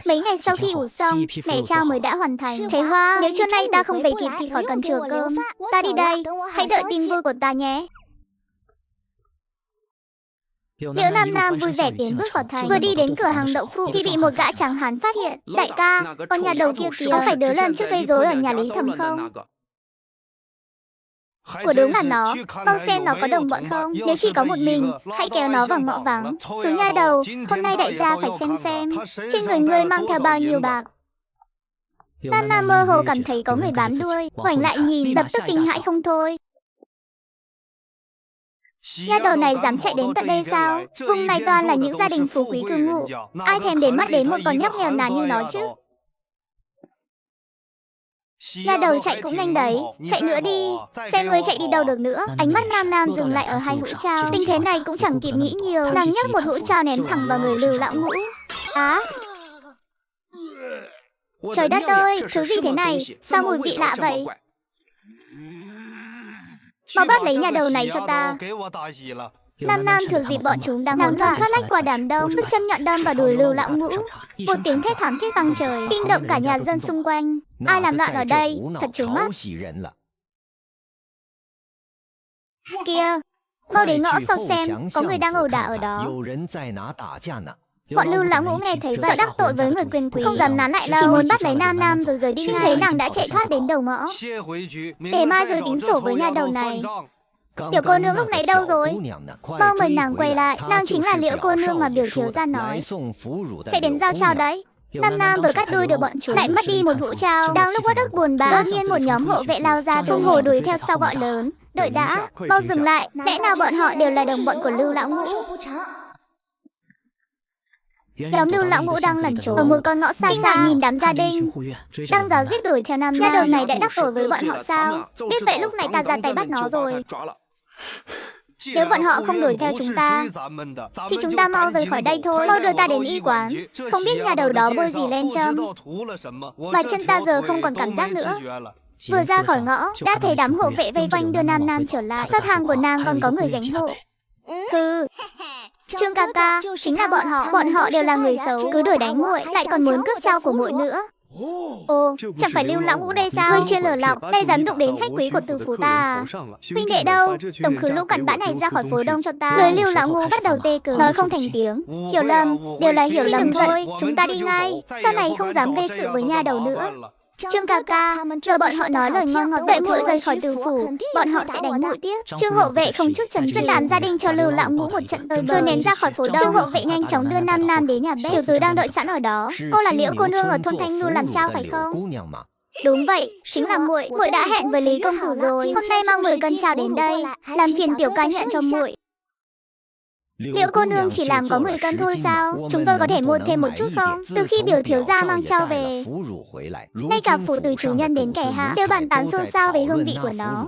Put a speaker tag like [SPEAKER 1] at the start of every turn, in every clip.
[SPEAKER 1] Mấy ngày sau khi ủ xong, mẹ trao mới đã hoàn thành. Thế Hoa, nếu trưa nay ta không về kịp thì khỏi cần chừa cơm. Ta đi đây, hãy đợi tin vui của ta nhé. Liễu Nam Nam vui vẻ tiến bước vào thành. Vừa đi đến cửa hàng đậu phụ thì bị một gã tráng hán phát hiện. Đại ca, con nhà đầu kia kìa, có phải đứa lần trước gây rối ở nhà Lý Thầm không? Của đúng là nó, mau xem nó có đồng bọn không. Nếu chỉ có một mình, hãy kéo nó vào ngõ vắng. Số nha đầu, hôm nay đại gia phải xem trên người ngươi mang theo bao nhiêu bạc. Nam Nam mơ hồ cảm thấy có người bám đuôi, ngoảnh lại nhìn, lập tức kinh hãi không thôi. Nha đầu này dám chạy đến tận đây sao? Vùng này toàn là những gia đình phú quý cư ngụ, ai thèm đến mắt đến một con nhóc nghèo nàn như nó chứ. Nha đầu chạy cũng nhanh đấy, chạy nữa đi, xem ngươi chạy đi đâu được nữa. Ánh mắt Nam Nam dừng lại ở hai hũ trao. Tình thế này cũng chẳng kịp nghĩ nhiều, nàng nhấc một hũ trao ném thẳng vào người Lưu Lão Ngũ. Á! Trời đất ơi, thứ gì thế này, sao mùi vị lạ vậy? Mau bắt lấy nhà đầu này cho ta. Nam Nam thừa dịp bọn chúng đang hỗn loạn thoát lách qua đám đông, sức châm nhọn đâm vào đùi Lưu Lão Ngũ. Một tiếng thét thảm thiết vang trời, kinh động cả nhà dân xung quanh. Ai làm loạn ở đây, thật trướng mắt. Kìa, mau đến ngõ sau xem, có người đang ẩu đả ở đó. Bọn Lưu Lão Ngũ nghe thấy sợ đắc tội với người quyền quý, không dám nán lại lâu, chỉ muốn bắt lấy Nam Nam rồi rời đi ngay. Thấy nàng đã chạy thoát đến đầu ngõ. Để mai rồi tính sổ với nhà đầu này. Tiểu cô nương lúc nãy đâu rồi? Mau mời nàng quay lại, nàng chính là Liễu cô nương mà biểu thiếu gia nói sẽ đến giao trao đấy. Nam Nam vừa cắt đuôi được bọn chúng, lại mất đi một hũ trao. Đang lúc uất ức buồn bã, đột nhiên một nhóm hộ vệ lao ra, tung hồ đuổi theo sau gọi lớn. Đợi đã, mau dừng lại, lẽ nào bọn họ đều là đồng bọn của Lưu Lão Ngũ? Nhóm Lưu Lão Ngũ đang lẩn trốn ở một con ngõ xa xa, nhìn đám gia đình đang giáo giết đuổi theo Nam Nam. Nhà đầu này đã đắc tội với bọn họ sao? Biết vậy lúc này ta ra tay bắt nó rồi. Nếu bọn họ không đuổi theo chúng ta thì chúng ta mau rời khỏi đây thôi. Mau đưa ta đến y quán. Không biết nhà đầu đó bôi gì lên châm và chân ta giờ không còn cảm giác nữa. Vừa ra khỏi ngõ đã thấy đám hộ vệ vây quanh đưa Nam Nam trở lại. Sau hàng của nàng còn có người gánh hộ. Hừ, Trương ca ca, chính là bọn họ đều là người xấu, cứ đuổi đánh muội, lại còn muốn cướp trao của muội nữa. Ồ, chẳng phải Lưu Lão Ngũ đây sao? Ngươi chưa lừa lọc, đây dám đụng đến khách quý của Từ Phủ ta à? Huynh đệ đâu? Tổng khứ lũ cặn bã này ra khỏi phố đông cho ta. Người Lưu Lão Ngũ bắt đầu tê cứng, nói không thành tiếng. Hiểu lầm, đều là hiểu lầm thôi. Chúng ta đi ngay, sau này không dám gây sự với nhà đầu nữa. Trương ca ca, giờ bọn họ nói lời ngon ngọt, đợi muội rời khỏi Từ Phủ, bọn họ sẽ đánh muội tiếp. Trương hộ vệ không chút chần chừ đám gia đình cho Lưu Lão Ngũ một trận tơi bời, rồi ném ra khỏi phố đông. Trương hộ vệ nhanh chóng đưa Nam Nam đến nhà bếp. Tiểu tứ đang đợi sẵn ở đó. Cô là Liễu cô nương ở thôn Thanh Ngưu làm trao phải không? Đúng vậy, chính là muội. Muội đã hẹn với Lý công tử rồi. Hôm nay mang 10 cân trao đến đây, làm phiền tiểu ca nhận cho muội. Liễu cô nương chỉ làm có 10 cân thôi sao? Chúng tôi có thể mua thêm một chút không? Từ khi biểu thiếu gia mang trao về, ngay cả phủ từ chủ nhân đến kẻ hạ đều bàn tán xôn xao về hương vị của nó.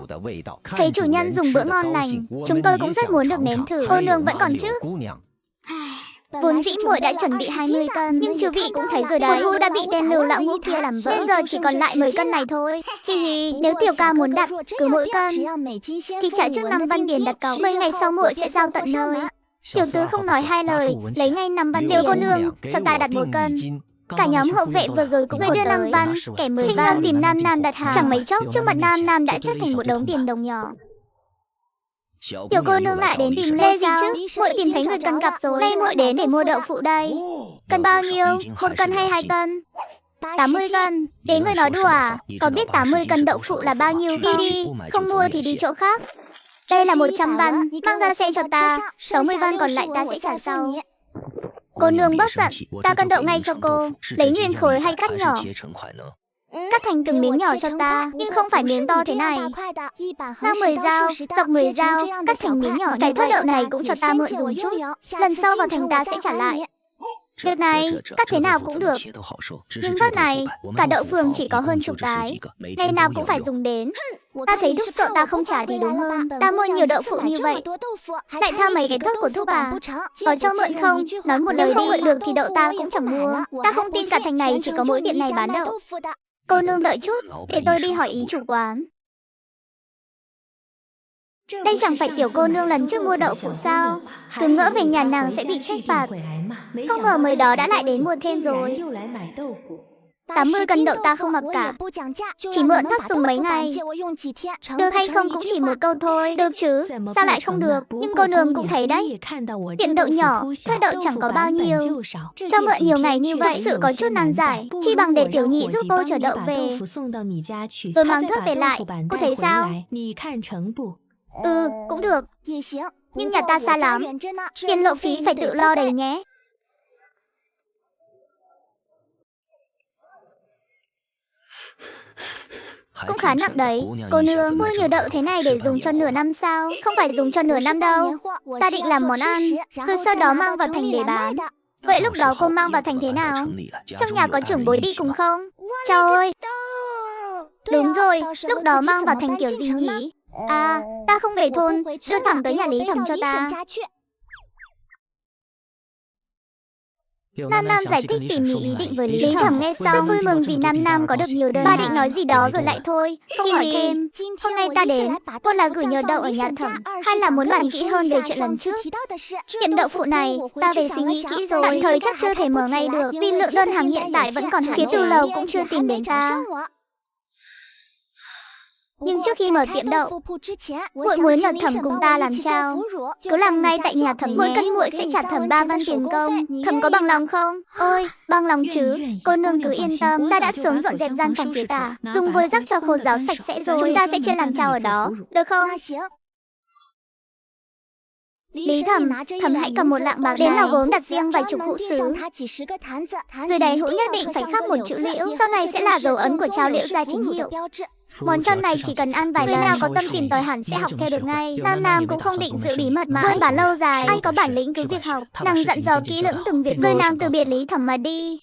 [SPEAKER 1] Thấy chủ nhân dùng bữa ngon lành, chúng tôi cũng rất muốn được nếm thử. Cô nương vẫn còn chứ? Vốn dĩ muội đã chuẩn bị 20 cân, nhưng chư vị cũng thấy rồi đấy, một hũ đã bị tên Lưu Lão Ngũ kia làm vỡ, nên giờ chỉ còn lại 10 cân này thôi. Hi hi, nếu tiểu ca muốn đặt cứ mỗi cân thì trả trước 5 văn tiền đặt cọc, 10 ngày sau muội sẽ giao tận nơi. Tiểu tứ không nói hai lời, lấy ngay 5 văn. Liễu cô nương, cho ta đặt 1 cân. Cả nhóm hậu vệ vừa rồi cũng đưa 5 văn, kẻ 10 văn tìm Nam Nam đặt hàng. Chẳng mấy chốc trước mặt Nam Nam đã chất thành một đống tiền đồng nhỏ. Tiểu cô nương lại đến tìm lê gì chứ? Muội tìm thấy người cần cặp rồi. Nay muội đến để mua đậu phụ đây. Cần bao nhiêu? 1 cân hay 2 cân? 80 cân. Để người nói đùa à? Có biết 80 cân đậu phụ là bao nhiêu không? Đi đi, không mua thì đi chỗ khác. Đây là 100 văn, mang ra xe cho ta. 60 văn còn lại ta sẽ trả sau. Cô nương bớt giận, ta cân đậu ngay cho cô. Lấy nguyên khối hay cắt nhỏ? Cắt thành từng miếng nhỏ cho ta, nhưng không phải miếng to thế này. Ngang 10 dao, dọc 10 dao, cắt thành miếng nhỏ. Cái thớt đậu này cũng cho ta mượn dùng chút. Lần sau vào thành ta sẽ trả lại. Việc này, cắt thế nào cũng được. Nhưng thớt này, cả đậu phường chỉ có hơn chục cái. Ngày nào cũng phải dùng đến. Ta thấy thúc sợ ta không trả thì đúng hơn. Ta mua nhiều đậu phụ như vậy, lại thao mấy cái thớt của thúc à? Có cho mượn không? Nói một lời đi, được thì đậu ta cũng chẳng mua. Ta không tin cả thành này chỉ có mỗi tiệm này bán đậu. Cô nương đợi chút, để tôi đi hỏi ý chủ quán. Đây chẳng phải tiểu cô nương lần trước mua đậu phụ sao? Cứ ngỡ về nhà nàng sẽ bị trách phạt. Không ngờ mới đó đã lại đến mua thêm rồi. 80 cân đậu ta không mặc cả. Chỉ mượn thắt sùng mấy ngày. Được hay không cũng chỉ một câu thôi. Được chứ, sao lại không được? Nhưng cô nương cũng thấy đấy. Tiện đậu nhỏ, thớt đậu chẳng có bao nhiêu. Cho mượn nhiều ngày như vậy, sự có chút nan giải. Chi bằng để tiểu nhị giúp cô chở đậu về. Rồi mang thớt về lại. Cô thấy sao? Cũng được. Nhưng nhà ta xa lắm. Tiền lộ phí phải tự lo đấy nhé. Cũng khá nặng đấy. Cô nương mua nhiều đậu thế này để dùng cho nửa năm sao? Không phải dùng cho nửa năm đâu. Ta định làm món ăn, rồi sau đó mang vào thành để bán. Vậy lúc đó cô mang vào thành thế nào? Trong nhà có trưởng bối đi cùng không? Chao ơi! Đúng rồi, lúc đó mang vào thành kiểu gì nhỉ? À, ta không về thôn, đưa thẳng tới nhà Lý Thẩm cho ta. Nam Nam giải thích tỉ mỉ ý định với Lý Thẩm nghe xong vui mừng vì Nam Nam có được nhiều đơn. Ba định nói gì đó rồi lại thôi, không hỏi thêm. Hôm nay ta đến, một là gửi nhờ đậu ở nhà Thẩm, hai là muốn bàn kỹ hơn về chuyện lần trước. Hiện đậu phụ này, ta về suy nghĩ kỹ rồi, tạm thời chắc chưa thể mở ngay được, vì lượng đơn hàng hiện tại vẫn còn hạn. Phía từ lầu cũng chưa tìm đến ta. Nhưng trước khi mở tiệm đậu, muội muốn nhờ Thẩm cùng ta làm trao. Cứ làm ngay tại nhà Thẩm, mỗi cân muội sẽ trả Thẩm 3 văn tiền công. Thẩm có bằng lòng không? Ôi, bằng lòng chứ. Cô nương cứ yên tâm, ta đã sớm dọn dẹp gian phòng phía tả, dùng vôi rắc cho khô ráo sạch sẽ rồi. Chúng ta sẽ chia làm trao ở đó, được không? Lý Thẩm, Thẩm hãy cầm một lạng bạc đến lò gốm đặt riêng vài chục hũ sứ. Dưới đáy hũ nhất định phải khắc một chữ Liễu, sau này sẽ là dấu ấn của trao Liễu gia chính hiệu. Món trao này chỉ cần ăn vài lần, nào có tâm tìm tòi hẳn sẽ học theo được ngay. Nam Nam cũng không định giữ bí mật mà buôn bán lâu dài. Ai có bản lĩnh cứ việc học. Nàng dặn dò kỹ lưỡng từng việc rồi nàng từ biệt Lý Thẩm mà đi.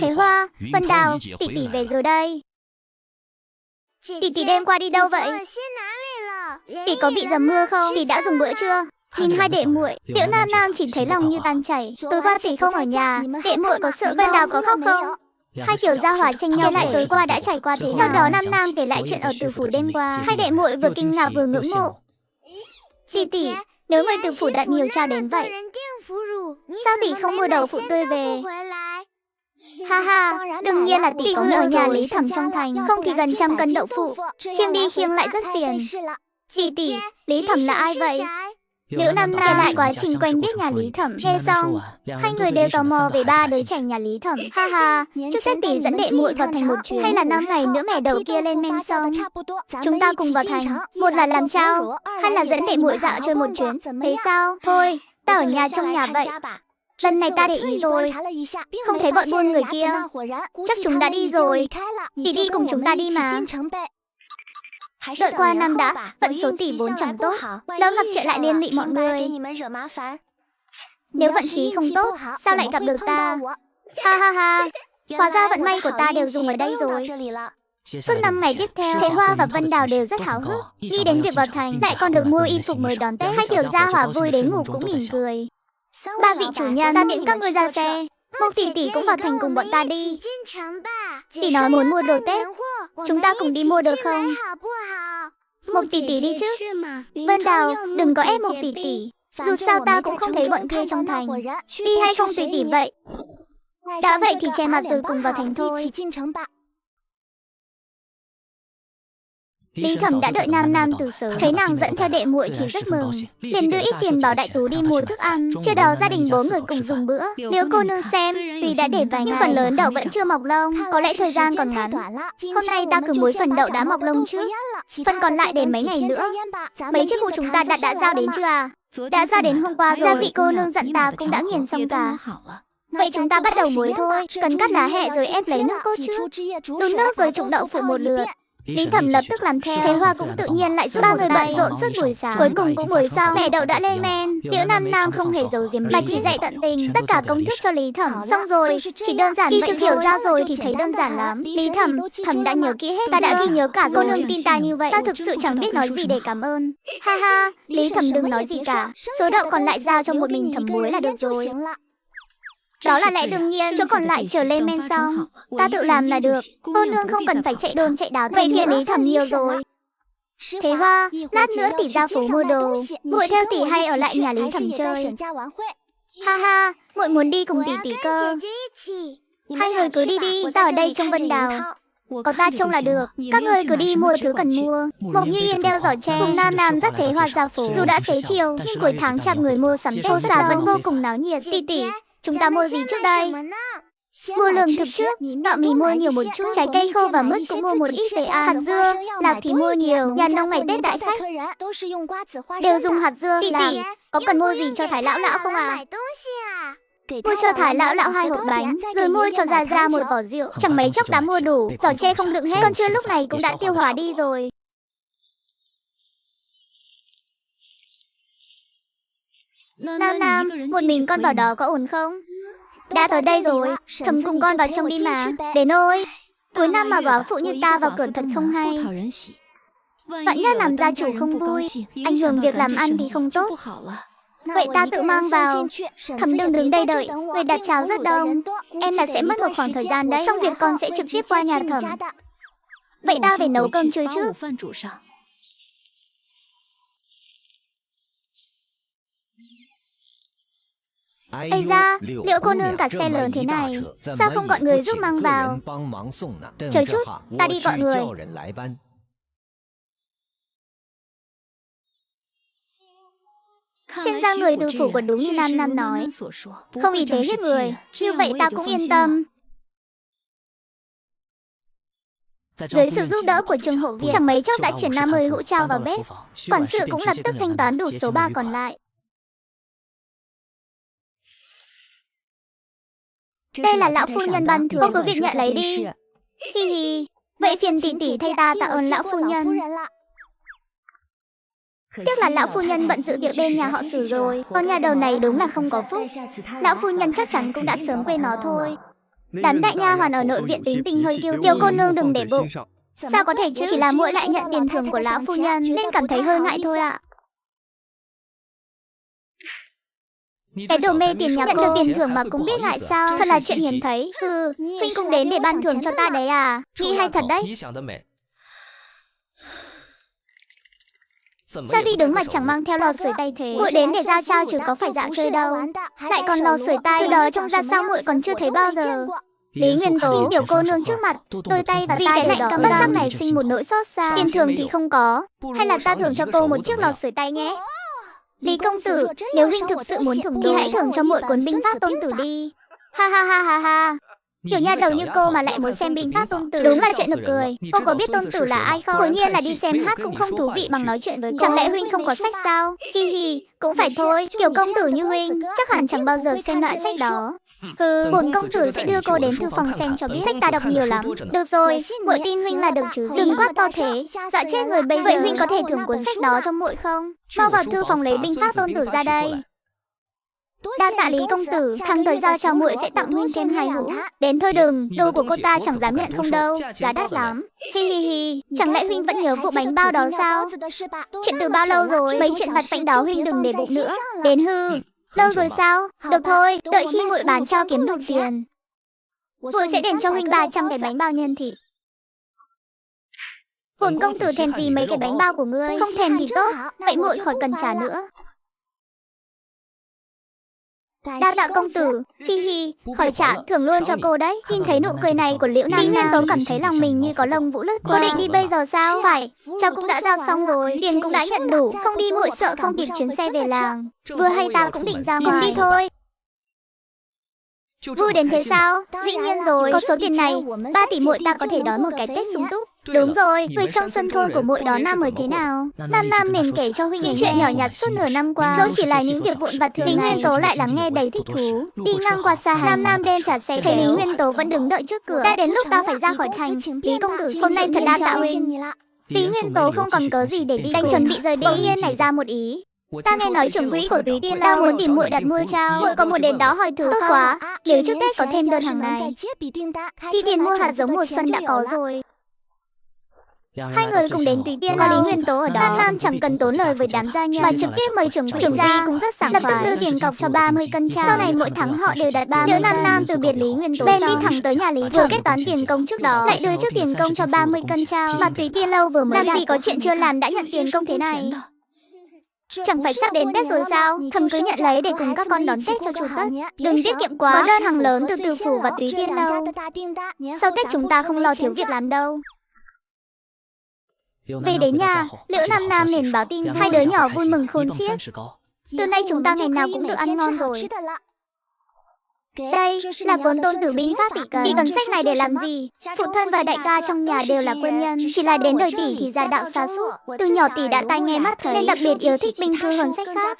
[SPEAKER 1] Thế Hoa, Vân Đào, tỷ tỷ về rồi đây. Tỷ tỷ đêm qua đi đâu vậy? Tỷ có bị dầm mưa không? Tỷ đã dùng bữa chưa? Nhìn hai đệ muội, Liễu Nam Nam chỉ thấy lòng như tan chảy. Tối qua tỷ không ở nhà, đệ muội có sợ Vân Đào có khóc không? Hai kiểu gia hỏa tranh nhau lại tối qua đã trải qua thế. Sau đó Nam Nam kể lại chuyện ở Từ Phủ đêm qua. Hai đệ muội vừa kinh ngạc vừa ngưỡng mộ. Tỷ tỷ, nếu người Từ Phủ đặt nhiều trao đến vậy, sao tỷ không mua đậu phụ tươi về? Ha ha, đương nhiên là tỷ có người ở nhà Lý Thẩm trong thành, không thì gần 100 cân đậu phụ, khiêng đi khiêng lại rất phiền. Tỷ, Lý Thẩm là ai vậy? Liễu Nam Nam kể lại quá trình quen biết nhà Lý Thẩm. Nghe xong, hai người đều tò mò về ba đứa trẻ nhà Lý Thẩm. Ha ha, trước Tết tỷ dẫn đệ muội vào thành một chuyến, hay là 5 ngày nữa mẻ đầu kia lên men sông. Chúng ta cùng vào thành, một là làm trao, hai là dẫn đệ muội dạo chơi một chuyến. Thế sao? Thôi, ta ở nhà trong nhà vậy. Lần này ta để ý rồi, không thấy bọn buôn người kia. Chắc chúng đã đi rồi. Tỷ đi cùng chúng ta đi mà. Đợi qua năm đã, vận số tỷ vốn chẳng tốt, lỡ gặp chuyện lại liên lụy mọi người. Nếu vận khí không tốt, sao lại gặp được ta? Ha ha ha, hóa ra vận may của ta đều dùng ở đây rồi. Suốt 5 ngày tiếp theo, Thế Hoa và Vân Đào đều rất háo hức, nghĩ đến việc vào thành, lại còn được mua y phục mới đón Tết. Hai tiểu gia hỏa vui đến ngủ cũng mỉm cười. Ba vị chủ nhân, ta tiễn các ngươi ra xe. Mộc tỷ cũng vào thành cùng bọn ta đi. Tỷ nói muốn mua đồ Tết, chúng ta cùng đi mua được không? Mộc tỷ đi chứ. Vân Đào, đừng có ép Mộc tỷ. Dù sao ta cũng không thấy bọn kia trong thành. Đi hay không tùy tỷ vậy. Đã vậy thì che mặt rồi cùng vào thành thôi. Lý Thẩm đã đợi Nam Nam từ sớm, thấy nàng dẫn theo đệ muội thì rất mừng, liền đưa ít tiền bảo đại tú đi mua thức ăn. Trưa đó gia đình 4 người cùng dùng bữa. Liễu cô nương xem, tuy đã để vài ngày, nhưng phần lớn đậu vẫn chưa mọc lông, có lẽ thời gian còn ngắn. Hôm nay ta cứ muối phần đậu đã mọc lông trước, phần còn lại để mấy ngày nữa. Mấy chiếc vụ chúng ta đã giao đến chưa à? Đã giao đến hôm qua rồi. Gia vị cô nương dặn ta cũng đã nghiền xong cả. Vậy chúng ta bắt đầu muối thôi, cần cắt lá hẹ rồi ép lấy nước cốt trước, đun nước rồi trụng đậu phụ một lượt. Lý Thẩm lập tức làm theo. Thế Hoa cũng tự nhiên lại giúp ba người bận rộn suốt buổi sáng. Cuối cùng cũng muối xong, mẻ đậu đã lên men. Liễu Nam Nam không hề giấu giếm, mà chỉ dạy tận tình tất cả công thức cho Lý Thẩm. Xong rồi, chỉ đơn giản vậy hiểu ra rồi thì thấy đơn giản lắm. Lý Thẩm đã nhớ kỹ hết, ta đã ghi nhớ cả rồi. Cô nương tin ta như vậy, ta thực sự chẳng biết nói gì để cảm ơn. Ha ha, Lý Thẩm đừng nói gì cả, số đậu còn lại giao cho một mình Thẩm muối là được rồi. Đó là lẽ đương nhiên, chỗ còn lại chờ lên men xong. Ta tự làm là được. Cô nương không cần phải chạy đôn chạy đáo. Vậy phiền Lý Thẩm nhiều rồi. Thế Hoa, lát nữa tỷ ra phố mua đồ. Muội theo tỷ hay ở lại nhà Lý Thẩm chơi? Ha ha, muội muốn đi cùng tỷ tỷ cơ. Hai người cứ đi đi, ta ở đây trông Vân Đào. Có ta trông là được, các ngươi cứ đi mua thứ cần mua. Mộc Như Yên đeo giỏ tre, cùng Nam Nam dắt Thế Hoa ra phố. Dù đã xế chiều, nhưng cuối tháng chạp người mua sắm Tết xà vẫn vô cùng náo nhiệt. Tỷ tỷ, chúng ta mua gì trước đây? Mua lương thực trước, gạo mì mua nhiều một chút, trái cây khô và mứt cũng mua một ít về ăn. Hạt dưa, lạc thì mua nhiều, nhà nông ngày Tết đãi khách đều dùng hạt dưa. Tỷ tỷ, có cần mua gì cho Thái lão lão không à? Mua cho Thái lão lão 2 hộp bánh, rồi mua cho Gia Gia một vỏ rượu. Chẳng mấy chốc đã mua đủ, giỏ tre không đựng hết, con chưa lúc này cũng đã tiêu hóa đi rồi. Nam Nam, một mình con vào đó có ổn không? Đã tới đây rồi, Thẩm cùng con vào trong đi mà. Đến ôi, cuối năm mà góa phụ như ta vào cửa thật không hay. Vạn nhất làm gia chủ không vui, ảnh hưởng việc làm ăn thì không tốt. Vậy ta tự mang vào. Thẩm đừng đứng đây đợi, người đặt cháo rất đông. Em là sẽ mất một khoảng thời gian đấy, xong việc con sẽ trực tiếp qua nhà Thẩm. Vậy ta phải nấu cơm trưa trước. Ây da, liệu cô nương cả xe lớn thế này, sao không gọi người giúp mang vào? Chờ chút, ta đi gọi người. Xem ra người từ phủ quận đúng như Nam Nam nói, không ý tế giết người, như vậy ta cũng yên tâm. Dưới sự giúp đỡ của Trương Hộ Viện, chẳng mấy chốc đã chuyển 50 hũ trao vào bếp. Quản sự cũng lập tức thanh toán đủ số 3 còn lại. Đây là lão phu nhân ban thưởng, cô cứ việc nhận lấy đi. Hi hi, vậy phiền tỷ tỷ thay ta tạ ơn lão phu nhân. Tiếc là lão phu nhân bận dự tiệc bên nhà họ Sử rồi, con nhà đầu này đúng là không có phúc. Lão phu nhân chắc chắn cũng đã sớm quên nó thôi. Đám đại nha hoàn ở nội viện tính tình hơi kiêu kiêu, cô nương đừng để bụng. Sao có thể chứ, chỉ là muội lại nhận tiền thưởng của lão phu nhân nên cảm thấy hơi ngại thôi ạ. Cái đồ mê tiền nhà cô, nhận được tiền thưởng mà cũng biết ngại sao, thật là chuyện hiếm thấy. Huynh cũng đến để ban thưởng cho ta đấy à, nghĩ hay thật đấy. Sao đi đứng mà chẳng mang theo lò sưởi tay thế? Muội đến để giao trao chứ có phải dạo chơi đâu. Lại còn lò sưởi tay, từ đó trông ra sao muội còn chưa thấy bao giờ. Lý Nguyên Tố biểu cô nương trước mặt, đôi tay và tai lạnh căm bất sắc này sinh một nỗi xót xa. Tiền thưởng thì không có, hay là ta thưởng cho cô một chiếc lò sưởi tay nhé. Lý công tử, nếu huynh thực sự muốn thưởng thì hãy thưởng cho muội cuốn binh pháp tôn tử đi. Ha ha ha ha ha. Tiểu nha đầu như cô mà lại muốn xem binh pháp tôn tử, đúng là chuyện nực cười. Cô có biết tôn tử là ai không? Cố nhiên là đi xem hát cũng không thú vị bằng nói chuyện với cô. Chẳng lẽ huynh không có sách sao? Hi hi, cũng phải thôi, kiểu công tử như huynh chắc hẳn chẳng bao giờ xem loại sách đó. Bổn công tử sẽ đưa cô đến thư phòng xem cho biết, sách ta đọc nhiều lắm. Được rồi, muội tin huynh là được chứ gì. Đừng quát to thế, dọa chết người bây giờ. Vậy huynh có thể thưởng cuốn sách đó cho muội không? Mau vào thư phòng lấy binh pháp tôn tử ra đây. Đa tạ Lý công tử, thằng tới giao cho muội sẽ tặng huynh thêm 2 hũ. Đến thôi đừng, đồ của cô ta chẳng dám nhận không đâu, giá đắt lắm. Hi hi hi, chẳng lẽ huynh vẫn nhớ vụ bánh bao đó sao? Chuyện từ bao lâu rồi, mấy chuyện vặt vãnh đó huynh đừng để bụng nữa. Đến hư, lâu rồi sao? Được thôi, đợi khi muội bán cho kiếm đủ tiền, muội sẽ đền cho huynh 300 cái bánh bao nhân thịt. Bổn công tử thèm gì mấy cái bánh bao của ngươi? Không thèm thì tốt, vậy muội khỏi cần trả nữa. Đa tạ công tử, hi hi, khỏi trả, thưởng luôn cho cô đấy. Nhìn thấy nụ cười này của Liễu Nam Nam, Tố cảm thấy lòng mình như có lông vũ lướt qua. Cô định đi bây giờ sao? Phải, cháu cũng đã giao xong rồi, tiền cũng đã nhận đủ, không đi muội sợ không kịp chuyến xe về làng. Vừa hay ta cũng định ra ngoài. Đi thôi. Vui đến thế sao? Dĩ nhiên rồi, có số tiền này, 3 tỷ muội ta có thể đón một cái Tết sung túc. Đúng rồi, người trong xuân thôn của muội đó năm mới thế nào? Nam Nam nên kể cho huynh những chuyện nhỏ nhặt suốt nửa năm qua, dẫu chỉ là những việc vụn vặt thường ngày. Lý Nguyên Tố lại lắng nghe đầy thích thú. Đi ngang qua xa hàng, Nam Nam đem trả xe, thấy Lý Nguyên Tố vẫn đứng đợi trước cửa. Đã đến lúc ta phải ra khỏi thành. Lý công tử, hôm nay thật đa tạ huynh. Lý Nguyên Tố không còn cớ gì để đi, đang chuẩn bị rời đi, bỗng nhiên nảy ra một ý. Ta nghe nói trưởng quỹ của Túy Tiên Lâu muốn tìm muội đặt mua trao, muội có muốn đến đó hỏi thử tốt quá. Nếu trước Tết có thêm đơn hàng này, thì tiền mua hạt giống mùa xuân đã có rồi. Hai người cùng đến Tùy Tiên, có Lý Nguyên Tố ở đó. Nam Nam chẳng cần tốn lời với đám gia nhân, mà trực tiếp mời trưởng quỹ ra, cũng rất sảng khoái, lập tức đưa tiền cọc cho 30 cân trao. Sau này mỗi tháng họ đều đặt 30 cân. Nếu Nam Nam từ biệt Lý Nguyên Tố, Ben đi thẳng tới nhà Lý, vừa kết toán tiền công trước đó, lại đưa trước tiền công cho 30 cân trao. Mà Tùy Tiên lâu vừa mới làm gì có chuyện chưa làm đã nhận tiền công thế này. Chẳng phải sắp đến Tết rồi sao? Thầm cứ nhận lấy để cùng các con đón Tết cho chu tất. Đừng tiết kiệm quá, có đơn hàng lớn từ Từ Phủ và Tùy Tiên lâu. Sau Tết chúng ta không lo thiếu việc làm đâu. Về đến nhà, Liễu Nam Nam liền báo tin hai đứa nhỏ vui mừng khôn xiết. Từ nay chúng ta ngày nào cũng được ăn ngon rồi. Đây là cuốn Tôn Tử binh pháp tỷ cần. Tỷ cần sách này để làm gì? Phụ thân và đại ca trong nhà đều là quân nhân, chỉ là đến đời tỷ thì gia đạo sa sút. Từ nhỏ tỷ đã tai nghe mắt thấy nên đặc biệt yêu thích binh thư hơn sách khác.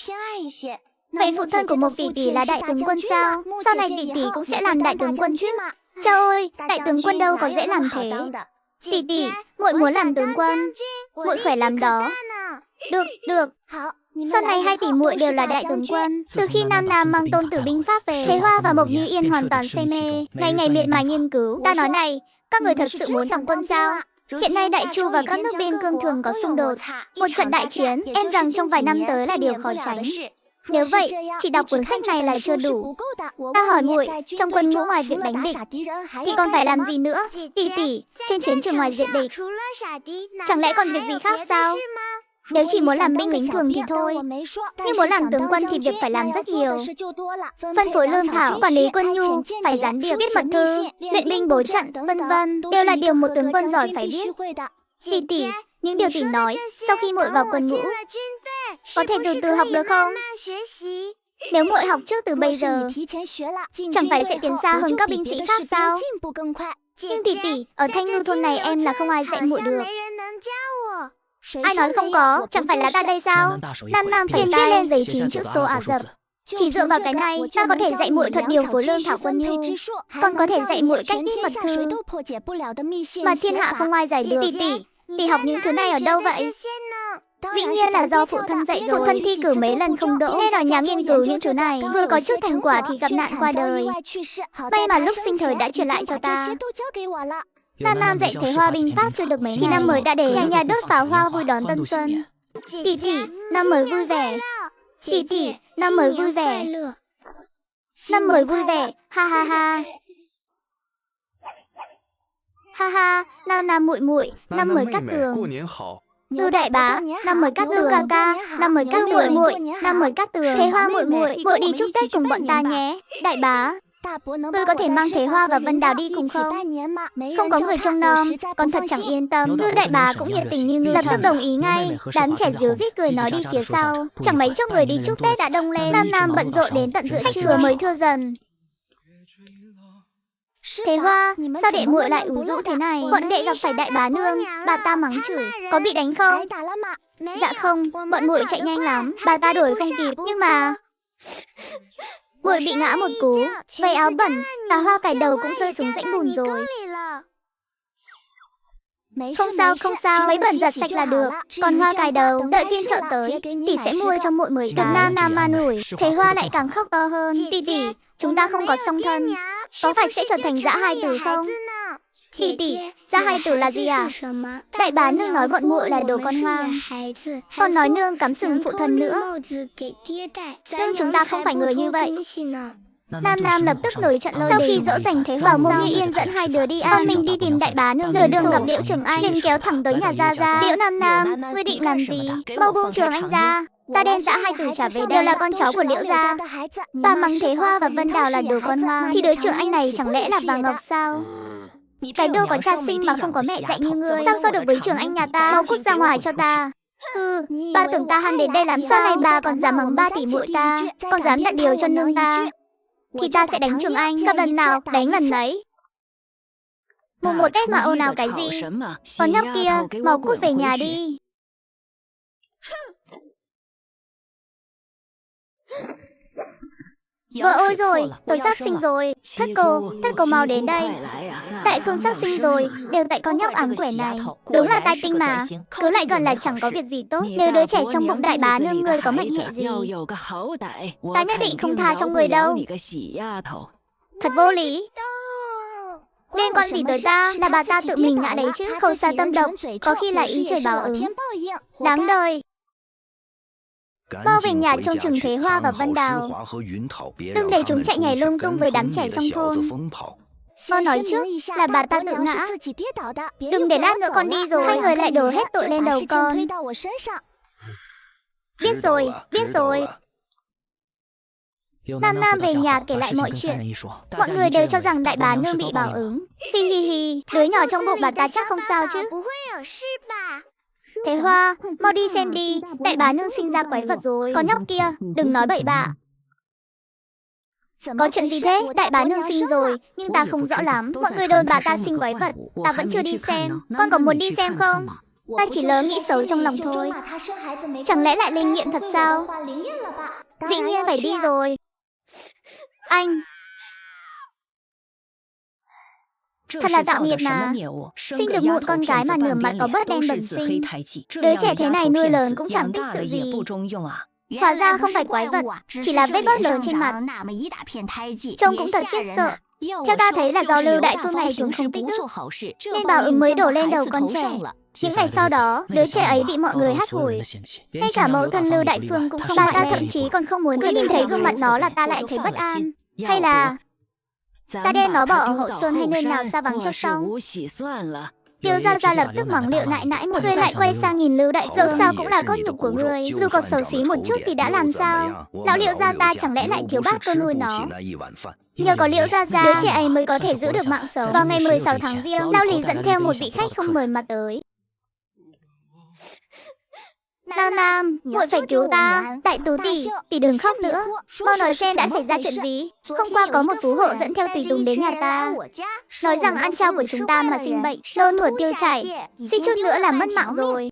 [SPEAKER 1] Vậy phụ thân của một tỷ là đại tướng quân sao? Sau này tỷ cũng sẽ làm đại tướng quân chứ? Cha ơi, đại tướng quân đâu có dễ làm thế. Tỷ, muội muốn làm tướng quân. Muội khỏe lắm đó. Được. Sau này hai tỷ muội đều là đại tướng quân. Từ khi Nam Nam mang Tôn Tử binh pháp về, Thế Hoa và Mộc Như Yên hoàn toàn say mê, ngày ngày miệt mài nghiên cứu. Ta nói này, các người thật sự muốn tòng quân sao? Hiện nay Đại Chu và các nước biên cương thường có xung đột. Một trận đại chiến, em rằng trong vài năm tới là điều khó tránh. Nếu vậy, chỉ đọc cuốn sách này là chưa đủ. Ta hỏi muội, trong quân ngũ ngoài việc đánh địch thì còn phải làm gì nữa? Tỷ, trên chiến trường ngoài diệt địch chẳng lẽ còn việc gì khác sao? Nếu chỉ muốn làm binh lính thường thì thôi, nhưng muốn làm tướng quân thì việc phải làm rất nhiều. Phân phối lương thảo, quản lý quân nhu, phải gián điệp, viết mật thư, luyện binh bố trận, vân vân, đều là điều một tướng quân giỏi phải biết. Tỷ, những điều tỷ nói, sau khi muội vào quân ngũ, có thể từ từ học được không? Nếu muội học trước từ bây giờ, chẳng phải sẽ tiến xa hơn các binh sĩ khác sao? Nhưng tỷ, ở Thanh Ngư thôn này em là không ai dạy muội được. Ai nói không có, chẳng phải là ta đây sao? Nam Nam phải viết lên giấy 9 chữ số Ả Rập. Chỉ dựa vào cái này, ta có thể dạy muội thuật điều phối lương thảo quân nhu, còn có thể dạy muội cách viết mật thư, mà thiên hạ không ai giải được. Tỷ học những thứ này ở đâu vậy? Dĩ nhiên là do phụ thân dạy rồi. Phụ thân thi cử mấy lần không đỗ, nên ở nhà nghiên cứu những thứ này. Vừa có chút thành quả thì gặp nạn qua đời. May mà lúc sinh thời đã truyền lại cho ta. Nam Nam dạy Thế Hoa binh pháp chưa được mấy ngày thì năm mới đã đến, nhà đốt pháo hoa vui đón tân xuân. Tỷ, năm mới vui vẻ. Tỷ, năm mới vui vẻ. Năm mới vui vẻ, ha ha ha. Ha ha, Nam muội, năm mới cát tường. Ngưu đại bá, năm mới cát tường. Ca ca, năm mới cát tường. Muội, năm mới cát tường. Thế Hoa muội đi chúc Tết cùng bọn ta nhé. Đại bá, ngươi có thể mang Thế Hoa và Vân Đào đi cùng không? Không có người trông nom, con thật chẳng yên tâm. Ngưu đại bá cũng nhiệt tình như ngưu, lập tức đồng ý ngay. Đám trẻ díu dít cười nói đi phía sau. Chẳng mấy chốc người đi chúc Tết đã đông lên. Nam Nam bận rộn đến tận giữa trưa mới thưa dần. Thế Hoa, sao đệ muội lại ủ rũ thế này? Bọn đệ gặp phải đại bá nương, bà ta mắng chửi, có bị đánh không? Dạ không, bọn muội chạy nhanh lắm, bà ta đuổi không kịp, nhưng mà muội bị ngã một cú, váy áo bẩn, cả Hoa cài đầu cũng rơi xuống rãnh bùn rồi. Không sao, váy bẩn giặt sạch là được. Còn Hoa cài đầu, đợi phiên chợ tới, tỷ sẽ mua cho muội mới cái. Nam Nam an ủi, Thế Hoa lại càng khóc to hơn. Tỷ, chúng ta không có song thân, có phải sẽ trở thành dã hai tử không? Tỷ, dã hai tử là gì à? Đại bá nương nói bọn muội là đồ con hoang, còn nói nương cắm sừng phụ thân nữa. Nhưng chúng ta không phải người như vậy. Nam Nam lập tức nổi trận lôi đình. Sau khi dỗ dành Thế Hoa, Mộc Như Yên dẫn hai đứa đi ăn, mình đi tìm đại bá nương. Nửa đường gặp Liễu Trường Anh, liền kéo thẳng tới nhà Gia. Liễu Nam, ngươi định làm gì? Mau buông Trường Anh ra. Ta đem dã hai tử trả về, đều là con cháu của Liễu gia. Bà mắng Thế Hoa và Vân Đào là đồ con hoang, thì đứa Trường Anh này chẳng lẽ là Vàng Ngọc sao? Cái đâu có cha sinh mà không có mẹ dạy như ngươi, sao so được với Trường Anh nhà ta? Mau cút ra ngoài cho ta. Ba tưởng ta ham đến đây làm sao? Sau này bà còn dám mắng 3 tỷ muội ta, còn dám đặt điều cho nương ta, thì ta sẽ đánh Trường Anh, gặp lần nào đánh lần đấy. Mùng 1 Tết mà ồn ào cái gì? Con nhóc kia, mau cút về nhà đi. Vợ ơi rồi, tôi sắp sinh rồi. Thất cô mau đến đây. Đại Phương sắp sinh rồi, đều tại con nhóc ám quẻ này. Đúng là tai tinh mà, cứ lại gần là chẳng có việc gì tốt. Nếu đứa trẻ trong bụng đại bá nương ngươi có mệnh hệ gì, ta nhất định không tha cho người đâu. Thật vô lý. Liên quan gì tới ta, là bà ta tự mình ngã đấy chứ, khẩu xà tâm độc, có khi là ý trời báo ứng. Đáng đời. Mau về nhà trông chừng Thế Hoa và Văn Đào. Đừng để chúng chạy nhảy lung tung với đám trẻ trong thôn. Con nói trước là bà ta tự ngã. Đừng để lát nữa con đi rồi hai người lại đổ hết tội lên đầu con. Biết rồi, biết rồi. Nam Nam về nhà kể lại mọi chuyện. Mọi người đều cho rằng đại bá nương bị báo ứng. Hi hi hi, đứa nhỏ trong bụng bà ta chắc không sao chứ. Thế Hoa, mau đi xem đi, đại bá nương sinh ra quái vật rồi. Con nhóc kia, đừng nói bậy bạ. Có chuyện gì thế? Đại bá nương sinh rồi, nhưng ta không rõ lắm. Mọi người đồn bà ta sinh quái vật, ta vẫn chưa đi xem. Con có muốn đi xem không? Ta chỉ lỡ nghĩ xấu trong lòng thôi. Chẳng lẽ lại linh nghiệm thật sao? Dĩ nhiên phải đi rồi. Anh thật là tạo nghiệt mà. Sinh được một con gái mà nửa mặt có bớt đen bẩm sinh. Đứa trẻ thế này nuôi lớn cũng chẳng tích sự gì. Hóa ra không phải quái vật, chỉ là vết bớt lớn trên mặt. Trông cũng thật khiếp sợ. Theo ta thấy là do Lưu Đại Phương ngày thường không tích đức, nên báo ứng mới đổ lên đầu con trẻ. Những ngày sau đó, đứa trẻ ấy bị mọi người hắt hủi. Ngay cả mẫu thân Lưu Đại Phương cũng không. Bà ta thậm chí còn không muốn, cứ nhìn thấy gương mặt nó là ta lại thấy bất an. Hay là ta đem nó bỏ ở hậu sơn hay nơi nào xa vắng cho xong. Tiêu Gia Gia lập tức mắng Liệu Nãi Nãi một người, lại quay sang nhìn Lưu Đại. Dẫu sao cũng là cốt nhục của người, dù có xấu xí một chút thì đã làm sao. Lão Liệu Gia ta chẳng lẽ lại thiếu bác cơ nuôi nó. Nhờ có Liễu Gia Gia, đứa trẻ ấy mới có thể giữ được mạng sống. Vào ngày 16 tháng Giêng, Lão Lý dẫn theo một vị khách không mời mà tới. Nam Nam, muội phải cứu ta. Đại Tú tỷ đừng khóc nữa. Mau nói xem đã xảy ra chuyện gì. Hôm qua có một phú hộ dẫn theo tùy tùng đến nhà ta, nói rằng ăn trao của chúng ta mà sinh bệnh, nôn mửa tiêu chảy, suýt chút nữa là mất mạng rồi.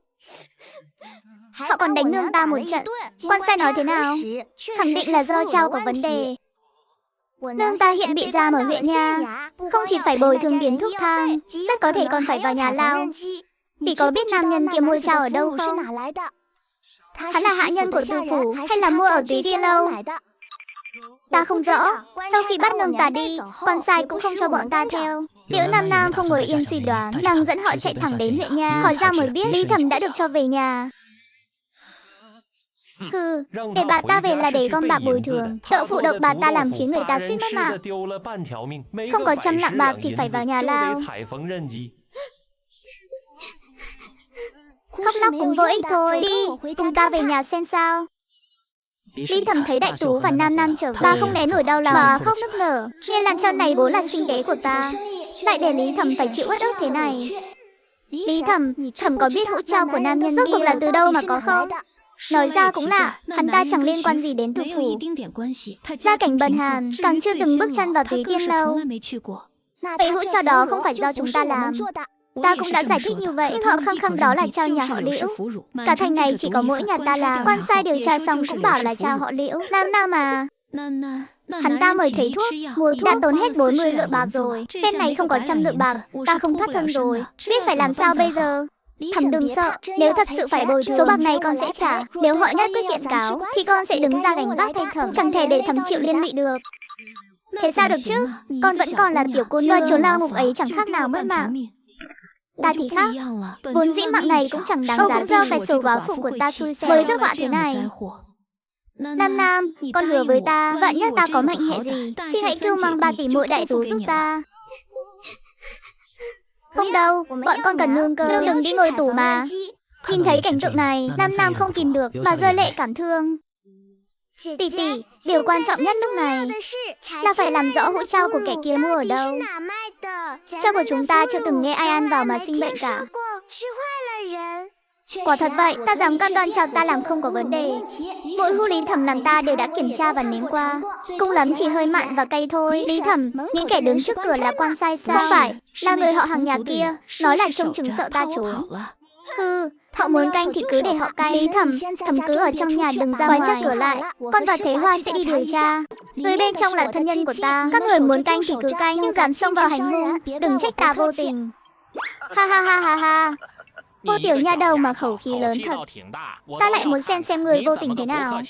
[SPEAKER 1] Họ còn đánh nương ta một trận. Quan sai nói thế nào? Khẳng định là do trao có vấn đề. Nương ta hiện bị giam ở huyện nha, không chỉ phải bồi thường tiền thuốc thang, rất có thể còn phải vào nhà lao. Tỷ có biết nam nhân kia mua trao ở đâu không? Hắn là hạ nhân của Từ phủ hay là mua ở Túy Tiên Lâu? Ta không rõ. Sau khi bắt nương ta đi, quan sai cũng không cho bọn ta theo. Liễu Nam Nam không ngồi yên suy đoán, nàng dẫn họ chạy thẳng đến huyện nha. Hỏi ra mới biết Lý Thẩm đã được cho về nhà. Hừ, để bà ta về là để gom bạc bồi thường. Đậu phụ độc bà ta làm khiến người ta suýt mất mạng. Không có 100 lạng bạc thì phải vào nhà lao. Khóc lóc cũng vô ích thôi. Đi, cùng ta về nhà xem sao. Lý Thẩm thấy Đại Tú và Nam Nam trở về, bà không né nổi đau lòng mà khóc nức nở. Nghe Lan Trao này vốn là sinh kế của ta, lại để Lý Thẩm phải chịu uất ức thế này. Lý Thẩm có biết hũ trao của nam nhân rốt cuộc là từ đâu mà có không? Nói ra cũng lạ, hắn ta chẳng liên quan gì đến Từ phủ. Gia cảnh bần hàn, càng chưa từng bước chân vào Túy Tiên Lâu. Vậy hũ trao đó không phải do chúng ta làm. Ta cũng đã giải thích như vậy, nhưng họ khăng khăng đó là trao nhà họ Liễu. Cả thành này chỉ có mỗi nhà ta làm. Quan sai điều tra xong cũng bảo là trao họ Liễu. Nam Nam mà. Hắn ta mời thầy thuốc, mua thuốc đã tốn hết 40 lượng bạc rồi. Phen này không có 100 lượng bạc, ta không thoát thân rồi. Biết phải làm sao bây giờ? Thẩm đừng sợ, nếu thật sự phải bồi thường, số bạc này con sẽ trả. Nếu họ nhất quyết kiện cáo, thì con sẽ đứng ra gánh vác thay Thẩm. Chẳng thể để Thẩm chịu liên lụy được. Thế sao được chứ? Con vẫn còn là tiểu cô nương, trốn lao ngục ấy chẳng khác nào mất mạng. Ta thì khác, vốn dĩ mạng này cũng chẳng đáng giá gì. Do cái số góa phụ của ta xui xẻo mới rước họa thế này. Nam Nam, con hứa với ta, vạn nhất ta có mệnh hệ gì, xin hãy kêu mang 3 tỷ muội Đại Tú giúp ta. Không đâu, bọn con cần nương cơ, nương đừng đi ngồi tù mà. Nhìn thấy cảnh tượng này, Nam Nam không kìm được mà rơi lệ cảm thương. Tỷ, điều quan trọng nhất lúc này là phải làm rõ hũ trao của kẻ kia mua ở đâu. Trao của chúng ta chưa từng nghe ai ăn vào mà sinh bệnh cả. Quả thật vậy, ta dám cam đoan trao ta làm không có vấn đề. Mỗi hũ Lý Thẩm làm ta đều đã kiểm tra và nếm qua, cùng lắm chỉ hơi mặn và cay thôi. Lý Thẩm, những kẻ đứng trước cửa là quan sai sao? Không phải, là người họ hàng nhà kia, nói là trông chừng sợ ta trốn. Hừ, họ muốn canh thì cứ để họ canh. Lý Thẩm cứ ở trong nhà đừng ra ngoài, chắc cửa lại. Con và Thế Hoa sẽ đi điều tra. Người bên trong là thân nhân của ta, các người muốn canh thì cứ canh, nhưng dám xông vào hành hung, đừng trách ta vô tình. Ha ha ha ha ha. Vô tiểu nha đầu mà khẩu khí lớn thật. Ta lại muốn xem người vô tình thế nào.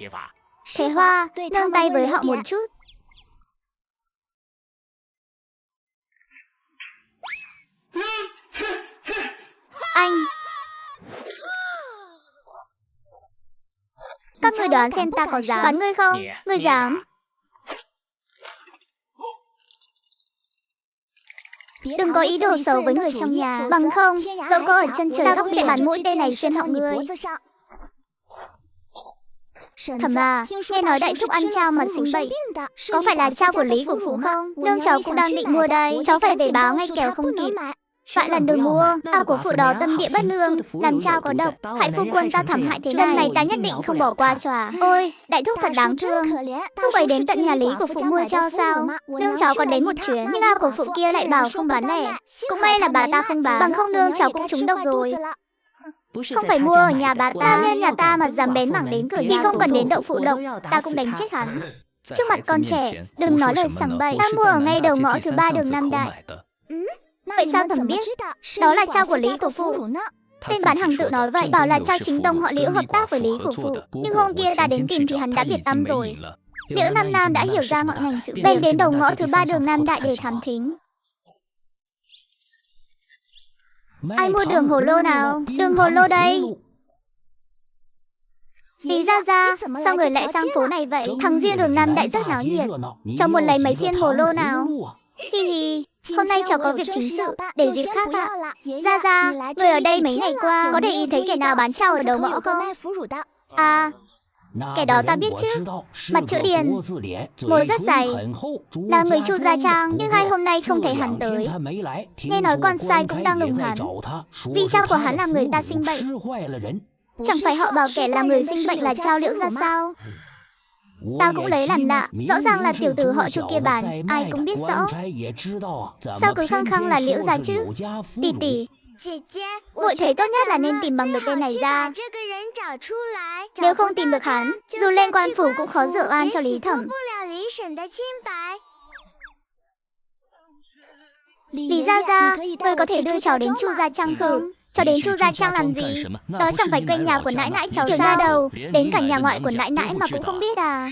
[SPEAKER 1] Thế Hoa, nâng tay với họ một chút. đoán xem ta có dám bắn ngươi không? Ngươi dám? Đừng có ý đồ xấu với người trong nhà, bằng không, dẫu có ở chân trời ta cũng sẽ bắn mũi tên này xuyên họng ngươi. Thẩm à, nghe nói đại thúc ăn chao mà sinh bệnh. Có phải là chao của Lý Của Phụ không? Nương cháu cũng đang định mua đây, cháu phải về báo ngay kẻo không kịp. Vạn lần đừng mua, ta của phụ đó tâm địa bất lương, làm chao có độc, hại phu quân ta thảm hại thế này. Lần này ta nhất định không bỏ qua cho à. Ôi, đại thúc thật đáng thương. Thúc ấy đến tận nhà Lý Của Phụ mua chao sao? Nương cháu còn đến một chuyến, nhưng A của Phụ kia lại bảo không bán lẻ. Cũng may là bà ta không bán, bằng không nương cháu cũng trúng độc rồi. Không phải mua ở nhà bà ta, nên nhà ta mà dám bén mảng đến cửa thì không cần đến đậu phụ độc, ta cũng đánh chết hắn. Trước mặt con trẻ, đừng nói lời sằng bậy. Ta mua ở ngay đầu ngõ thứ 3 đường Nam Đại. Vậy sao Thẩm biết? Đó là chao của Lý Của Phụ. Tên bán hàng tự nói vậy, bảo là chao chính tông họ Liễu hợp tác với Lý Của Phụ. Nhưng hôm kia ta đến tìm thì hắn đã biệt tâm rồi. Liễu Nam Nam đã hiểu ra ngọn ngành sự việc, bèn đến đầu ngõ thứ 3 đường Nam Đại để thám thính. Ai mua đường hồ lô nào? Đường hồ lô đây. Lý ra, sao người lại sang phố này vậy? Thằng riêng đường Nam Đại rất náo nhiệt. Cháu muốn lấy mấy xiên hồ lô nào? Hi hi, hôm nay cháu có việc chính sự, để dịp khác ạ. Ra, người ở đây mấy ngày qua, có để ý thấy kẻ nào bán chao ở đầu ngõ không? À, kẻ đó ta biết chứ. Mặt chữ Điền, môi rất dày, là người Chu Gia Trang, nhưng 2 hôm nay không thấy hắn tới. Nghe nói quan sai cũng đang lùng hắn, vì chao của hắn làm người ta sinh bệnh. Chẳng phải họ bảo kẻ làm người sinh bệnh là chao Liễu ra sao? Ta cũng lấy làm lạ, rõ ràng là tiểu tử họ Chu kia bán, ai cũng biết rõ. Sao cứ khăng khăng là Liễu gia chứ? Tỷ, muội thấy tốt nhất là nên tìm bằng được tên này ra. Nếu không tìm được hắn, dù lên quan phủ cũng khó dựa oan cho Lý Thẩm. Lý ra, người có thể đưa cháu đến Chu Gia Trang không? Cháu đến Chu Gia Trang làm gì? Đó chẳng phải quê nhà của nãi nãi cháu sao đâu, đến cả nhà ngoại của nãi nãi mà cũng không biết à?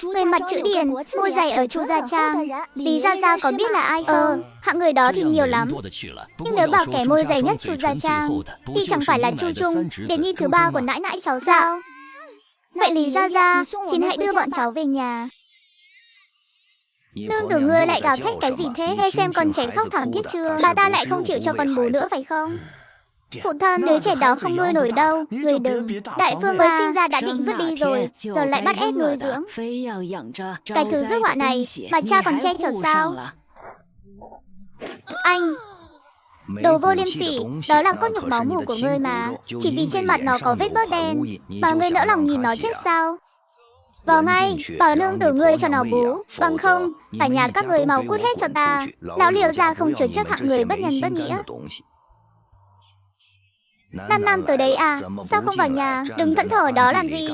[SPEAKER 1] Người mặt chữ Điền, môi dày ở Chu Gia Trang. Lý ra có biết là ai không? Hạng người đó thì nhiều lắm. Nhưng nếu bảo kẻ môi dày nhất Chu Gia Trang thì chẳng phải là Chu Trung, Điền nhi thứ 3 của nãi nãi cháu sao? Vậy Lý ra, xin hãy đưa bọn cháu về nhà. Nương tử ngươi lại gào thét cái gì thế? Nghe xem con trẻ khóc thảm thiết chưa? Bà ta lại không chịu cho con bú nữa phải không? Phụ thân, đứa trẻ đó không nuôi nổi đâu. Người đừng. Đại vương mới sinh ra đã định vứt đi rồi, giờ lại bắt ép nuôi dưỡng. Cái thứ rước họa này mà cha còn che chở sao? Anh, đồ vô liêm sỉ, đó là cốt nhục máu mủ của ngươi mà. Chỉ vì trên mặt nó có vết bớt đen mà ngươi nỡ lòng nhìn nó chết sao? Vào ngay, bảo nương tử ngươi cho nó bú, bằng không, cả nhà các người mau cút hết cho ta. Lão Liễu gia không chứa chấp hạng người bất nhân bất nghĩa. Nam tới đấy à? Sao không vào nhà? Đừng thẫn thờ ở đó làm gì?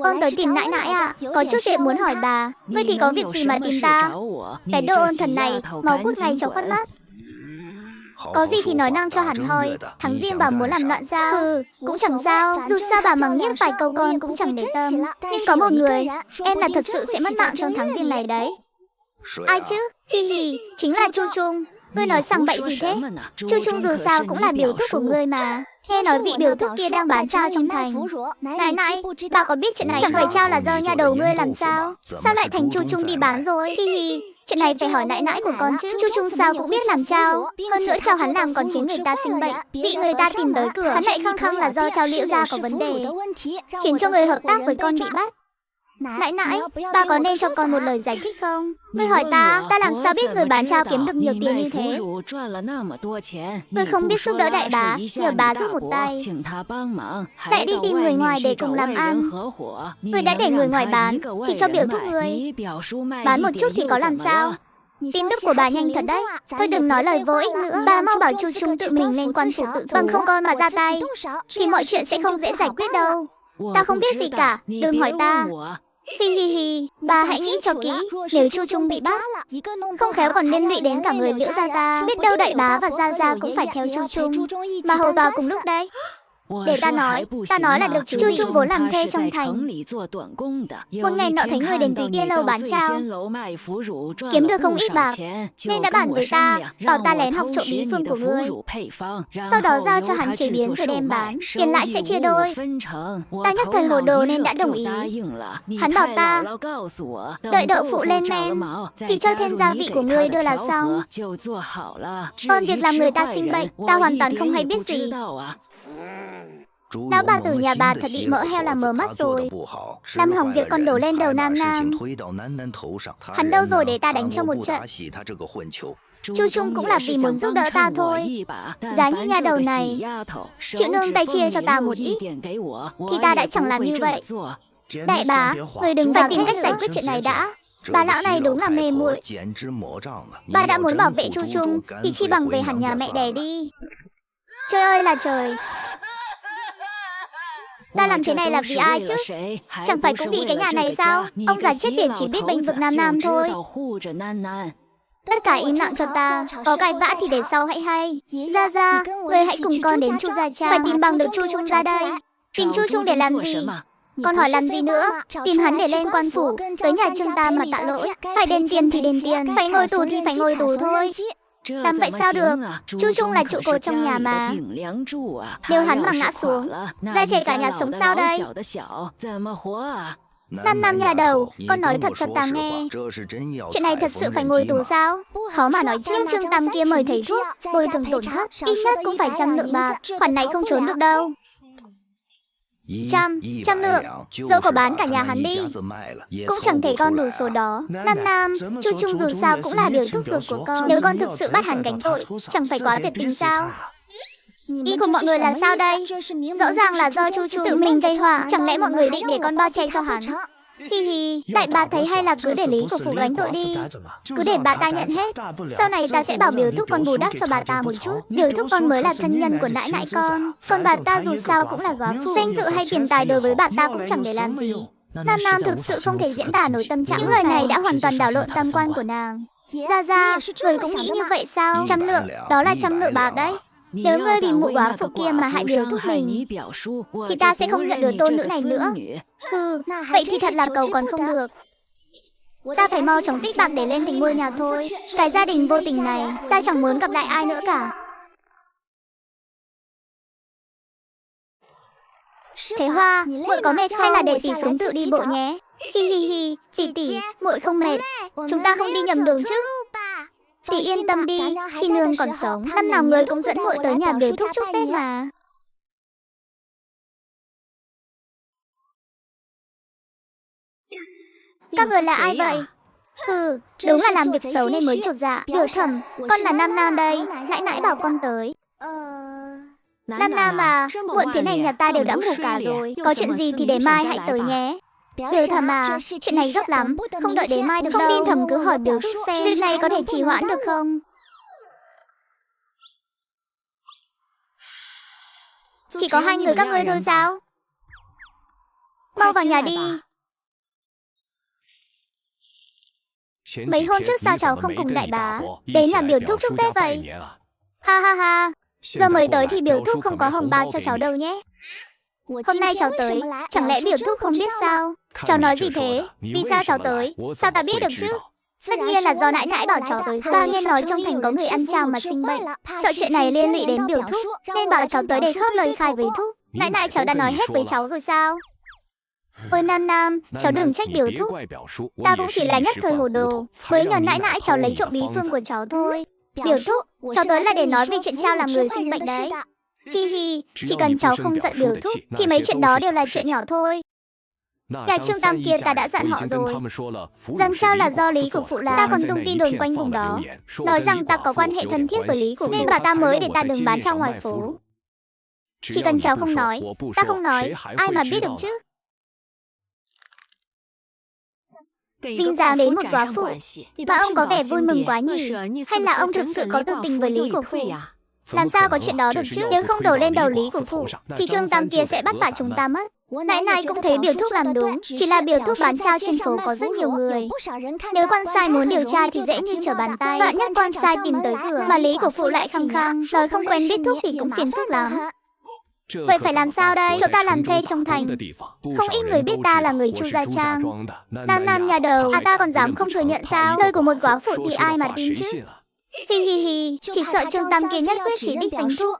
[SPEAKER 1] Con tới tìm nãi nãi à? Có chút chuyện muốn hỏi bà. Ngươi thì có việc gì mà tìm ta? Cái đồ ôn thần này, mau cút ngay cho khuất mắt. Có gì thì nói năng cho hẳn hoi. Thằng riêng bà muốn làm loạn sao? Cũng chẳng sao. Dù sao bà mắng nhiếc vài câu con cũng chẳng để tâm. Nhưng có một người, em là thật sự sẽ mất mạng trong tháng riêng này đấy. Ai chứ? Hi, chính là Chu Trung. Ngươi nói sằng bậy gì thế? Chu Trung dù sao cũng là biểu thúc của ngươi mà. Nghe nói vị biểu thúc kia đang bán trao trong thành. Nãi, bà có biết chuyện này chẳng phải trao là do nhà đầu ngươi làm sao? Sao lại thành Chu Trung đi bán rồi? Hi, chuyện này phải hỏi nãi của con chứ. Chu Trung sao cũng biết làm trao. Hơn nữa trao hắn làm còn khiến người ta sinh bệnh, bị người ta tìm tới cửa. Hắn lại khăng khăng là do trao Liễu gia có vấn đề, khiến cho người hợp tác với con bị bắt. Nãi, bà có nên cho con một lời giải thích không? Ngươi hỏi ta làm sao biết người bán trao kiếm được nhiều tiền như thế? Ngươi không biết giúp đỡ đại bá, nhờ bá giúp một tay, lại đi tìm người ngoài để cùng làm ăn. Ngươi đã để người ngoài bán, thì cho biểu thúc ngươi bán một chút thì có làm sao? Tin tức của bà nhanh thật đấy. Thôi đừng nói lời vô ích nữa. Bà mau bảo Chu Trung tự mình lên quan phủ tự thủ, bằng không con mà ra tay thì mọi chuyện sẽ không dễ giải quyết đâu. Ta không biết gì cả, đừng hỏi ta. Hi, bà hãy nghĩ cho kỹ, nếu Chu Trung bị bắt, không khéo còn liên lụy đến cả người Liễu gia ta. Biết đâu đại bá và gia cũng phải theo Chu Trung, mà hầu tòa cùng lúc đấy. Để ta nói là được chứ. Chu Trung vốn làm thuê trong thành. Một ngày nọ thấy người đến tí bia lâu bán trao, kiếm được không ít bạc, nên đã bàn với ta, bảo ta lén học trộm bí phương của ngươi. Sau đó giao cho hắn chế biến rồi đem bán, tiền lãi sẽ chia đôi. Ta nhất thời hồ đồ nên đã đồng ý. Hắn bảo ta, đợi đậu phụ lên men, thì cho thêm gia vị của ngươi đưa là xong. Còn việc làm người ta sinh bệnh, ta hoàn toàn không hay biết gì. Lão bà tử nhà bà thật bị mỡ heo làm mờ mắt rồi. Làm hỏng việc còn đổ lên đầu Nam Nam. Hắn đâu rồi để ta đánh cho một trận. Chu Trung cũng là vì muốn giúp đỡ ta thôi. Giá như nhà đầu này chịu nương tay chia cho ta một ít, thì ta đã chẳng làm như vậy. Đại bá, người đừng phải tìm cách giải quyết chuyện này đã. Bà lão này đúng là mê muội. Bà đã muốn bảo vệ Chu Trung thì chi bằng về hẳn nhà mẹ đẻ đi. Trời ơi là trời. Ta làm thế này là vì ai chứ? Chẳng phải cũng vì cái nhà này sao? Ông già chết tiệt chỉ biết bênh vực Nam Nam thôi. Tất cả im lặng cho ta. Có cãi vã thì để sau hãy hay. Ra ra, người hãy cùng con đến Chu gia cha. Phải tìm bằng được Chu Trung ra đây. Tìm Chu Trung để làm gì? Con hỏi làm gì nữa? Tìm hắn để lên quan phủ, tới nhà Trương Tam mà tạ lỗi. Phải đền tiền thì đền tiền, phải ngồi tù thì phải ngồi tù thôi. Làm vậy sao được? Chu Trung là trụ cột trong nhà mà. Nếu hắn mà ngã xuống, gia trẻ cả nhà sống sao đây? Nam Nam nhà đầu, con nói thật cho ta nghe. Chuyện này thật sự phải ngồi tù sao? Khó mà nói chứ. Trương Tam kia mời thầy thuốc, bồi thường tổn thất, ít nhất cũng phải 100 lượng bạc. Khoản này không trốn được đâu. 100 lượng, dẫu có bán cả nhà hắn đi, cũng chẳng thể con đủ số đó. Nam Nam, Chu Trung dù sao cũng là điều thúc ruột của con. Nếu con thực sự bắt hắn gánh tội, chẳng phải quá tuyệt tình sao? Ý của mọi người là sao đây? Rõ ràng là do Chu Trung tự mình gây họa. Chẳng lẽ mọi người định để con bao che cho hắn? Hi hi, đại bá thấy hay là cứ để Lý của phụ gánh tội đi. Cứ để bà ta nhận hết. Sau này ta sẽ bảo biểu thúc con bù đắp cho bà ta một chút. Biểu thúc con mới là thân nhân của nãi nãi con. Còn bà ta dù sao cũng là góa phụ. Danh dự hay tiền tài đối với bà ta cũng chẳng để làm gì. Nam Nam thực sự không thể diễn tả nổi tâm trạng. Những lời này đã hoàn toàn đảo lộn tam quan của nàng. Ra ra, người cũng nghĩ như vậy sao? 100 lượng, đó là 100 lượng bạc đấy. Nếu ngươi vì mụ góa phụ kia mà hại biểu thúc mình, thì ta sẽ không nhận được tôn nữ này nữa. Hừ, vậy thì thật là cầu còn không được. Ta phải mau chóng tích bạc để lên thành ngôi nhà thôi. Cái gia đình vô tình này, ta chẳng muốn gặp lại ai nữa cả. Thế Hoa, muội có mệt không? Hay là để tỷ xuống tự đi bộ nhé? Hi hi hi, tỷ, muội không mệt. Chúng ta không đi nhầm đường chứ? Tỷ yên tâm đi, khi nương còn sống, năm nào người cũng dẫn muội tới nhà biểu thúc chúc Tết mà. Các người là ai vậy? Hừ, đúng là làm việc xấu nên mới chột dạ. Biểu Thẩm, con là Nam Nam đây, nãy nãy bảo con tới. Nam Nam à, muộn thế này nhà ta đều đã ngủ cả rồi. Có chuyện gì thì để mai hãy tới nhé. Biểu Thẩm à, chuyện này gấp lắm, không đợi đến mai được đâu. Không tin Thẩm cứ hỏi biểu thúc xem, việc này có thể trì hoãn được không? Chỉ có hai người các ngươi thôi sao? Mau vào nhà đi. Mấy hôm trước sao cháu không cùng đại bá đến nhà biểu thúc chúc Tết vậy? Ha ha ha, giờ mới tới thì biểu thúc không có hồng bao cho cháu đâu nhé. Hôm nay cháu tới, chẳng lẽ biểu thúc không biết sao? Cháu nói gì thế? Vì sao cháu tới? Sao ta biết được chứ? Tất nhiên là do nãy nãy bảo cháu tới rồi. Ba nghe nói trong thành có người ăn chào mà sinh bệnh, sợ chuyện này liên lụy đến biểu thúc, nên bảo cháu tới để khớp lời khai với thúc. Nãy nãy cháu đã nói hết với cháu rồi sao? Ôi Nam Nam, cháu đừng trách biểu thúc. Ta cũng chỉ là nhất thời hồ đồ, mới nhờ nãy nãy cháu lấy trộm bí phương của cháu thôi. Biểu thúc, cháu tới là để nói về chuyện trao làm người sinh bệnh đấy. Hi hi, chỉ cần cháu không giận biểu thúc thì mấy chuyện đó đều là chuyện nhỏ thôi. Nhà Trương Tam kia ta đã dặn họ rồi, rằng trao là do Lý của phụ làm. Ta còn tung tin đồn quanh vùng đó, nói rằng ta có quan hệ thân thiết với Lý của phụ, nên bảo ta mới để ta đừng bán trao ngoài phố. Chỉ cần cháu không nói, ta không nói, ai mà biết được chứ? Dính dáng đến một góa phụ mà ông có vẻ vui mừng quá nhỉ? Hay là ông thực sự có tư tình với Lý của phụ? Làm sao có chuyện đó được chứ? Nếu không đổ lên đầu Lý của phụ thì Trương Tam kia sẽ bắt vạ chúng ta mất. Nãy nay cũng thấy biểu thúc làm đúng, chỉ là biểu thúc bán trao trên phố có rất nhiều người. Nếu quan sai muốn điều tra thì dễ như trở bàn tay. Vạn nhất quan sai tìm tới cửa mà Lý của phụ lại khăng khăng nói không quen biết thúc thì cũng phiền phức lắm. Vậy phải làm sao đây? Chỗ ta làm thuê trong thành, không ít người biết ta là người Chu Gia Trang. Nam nhà đầu, ta còn dám không thừa nhận sao? Lời của một góa phụ thì ai mà tin chứ? Hi hi hi, chỉ sợ Trương Tam kia nhất quyết chỉ đích danh thúc.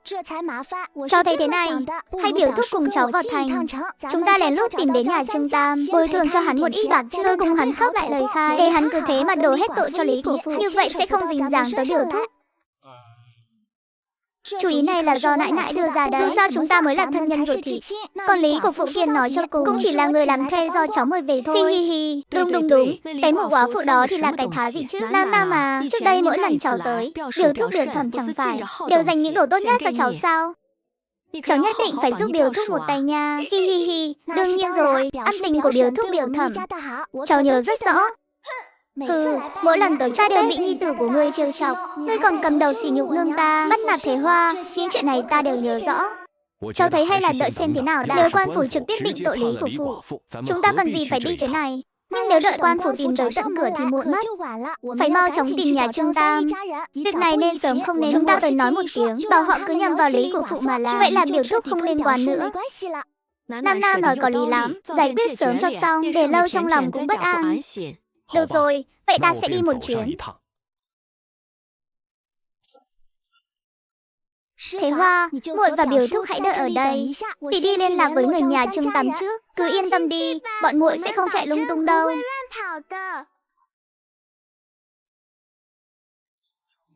[SPEAKER 1] Cháu thấy thế này, hãy biểu thúc cùng cháu vào thành. Chúng ta lén lút tìm đến nhà Trương Tam, bồi thường cho hắn một ít bạc rồi cùng hắn khóc lại lời khai, để hắn cứ thế mà đổ hết tội cho Lý của phụ. Như vậy sẽ không dính dáng tới biểu thúc. Chủ ý này là do nãi nãi đưa ra đấy. Dù sao chúng ta mới là thân nhân ruột thịt. Còn Lý của phụ Kiên nói cho cùng cũng chỉ là người làm thuê do cháu mời về thôi. Hi hi hi, đúng. Cái mụ góa phụ đó thì là cái thá gì chứ? Nam mà, trước đây mỗi lần cháu tới, điều thúc điều thẩm chẳng phải đều dành những đồ tốt nhất cho cháu sao? Cháu nhất định phải giúp điều thúc một tay nha. Hi hi hi, đương nhiên rồi, ân tình của điều thúc điều thẩm cháu nhớ rất rõ. Mỗi lần tới ta đều bị nhi tử của ngươi trêu chọc, ngươi còn cầm đầu sỉ nhục nương ta, bắt nạt Thế Hoa, những chuyện này ta đều nhớ rõ. Cháu thấy hay là đợi xem thế nào đã. Nếu quan phủ trực tiếp định tội Lý của phụ, chúng ta cần gì phải đi thế này? Nhưng nếu đợi quan phủ tìm tới tận cửa thì muộn mất. Phải mau chóng tìm nhà Trương Tam. Việc này nên sớm không nên chúng ta tới nói một tiếng, bảo họ cứ nhằm vào Lý của phụ mà làm. Vậy là biểu thúc không liên quan nữa. Nam nói có lý lắm, giải quyết sớm cho xong, để lâu trong lòng cũng bất an. Được rồi, vậy ta sẽ đi một chuyến. Thế Hoa, muội và biểu thúc hãy đợi ở đây. Tỷ đi liên lạc với người nhà Trương Tam trước. Cứ yên tâm đi, bọn muội sẽ không chạy lung tung đâu.